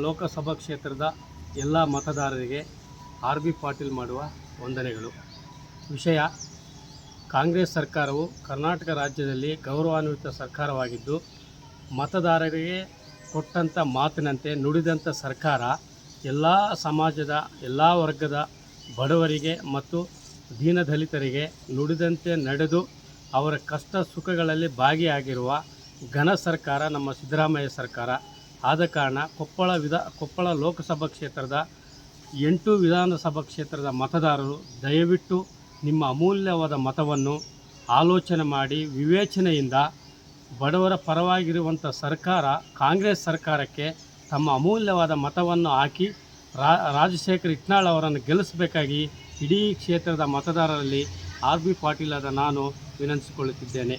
ಲೋಕಸಭಾ ಕ್ಷೇತ್ರದ ಎಲ್ಲ ಮತದಾರರಿಗೆ RB ಪಾಟೀಲ್ ಮಾಡುವ ವಂದನೆಗಳು. ವಿಷಯ: ಕಾಂಗ್ರೆಸ್ ಸರ್ಕಾರವು ಕರ್ನಾಟಕ ರಾಜ್ಯದಲ್ಲಿ ಗೌರವಾನ್ವಿತ ಸರ್ಕಾರವಾಗಿದ್ದು, ಮತದಾರರಿಗೆ ಕೊಟ್ಟಂಥ ಮಾತಿನಂತೆ ನುಡಿದಂಥ ಸರ್ಕಾರ ಎಲ್ಲ ಸಮಾಜದ ಎಲ್ಲ ವರ್ಗದ ಬಡವರಿಗೆ ಮತ್ತು ದೀನದಲಿತರಿಗೆ ನುಡಿದಂತೆ ನಡೆದು ಅವರ ಕಷ್ಟ ಸುಖಗಳಲ್ಲಿ ಭಾಗಿಯಾಗಿರುವ ಘನ ಸರ್ಕಾರ ನಮ್ಮ ಸಿದ್ದರಾಮಯ್ಯ ಸರ್ಕಾರ. ಆದ ಕಾರಣ ಕೊಪ್ಪಳ ಲೋಕಸಭಾ ಕ್ಷೇತ್ರದ 8 ವಿಧಾನಸಭಾ ಕ್ಷೇತ್ರದ ಮತದಾರರು ದಯವಿಟ್ಟು ನಿಮ್ಮ ಅಮೂಲ್ಯವಾದ ಮತವನ್ನು ಆಲೋಚನೆ ಮಾಡಿ ವಿವೇಚನೆಯಿಂದ ಬಡವರ ಪರವಾಗಿರುವಂಥ ಸರ್ಕಾರ ಕಾಂಗ್ರೆಸ್ ಸರ್ಕಾರಕ್ಕೆ ತಮ್ಮ ಅಮೂಲ್ಯವಾದ ಮತವನ್ನು ಹಾಕಿ ರಾಜಶೇಖರ್ ಹಿಟ್ನಾಳ್ ಅವರನ್ನು ಗೆಲ್ಲಿಸಬೇಕಾಗಿ ಇಡೀ ಕ್ಷೇತ್ರದ ಮತದಾರರಲ್ಲಿ RB ಪಾಟೀಲ್ ಆದ ನಾನು ವಿನಂತಿಸಿಕೊಳ್ಳುತ್ತಿದ್ದೇನೆ.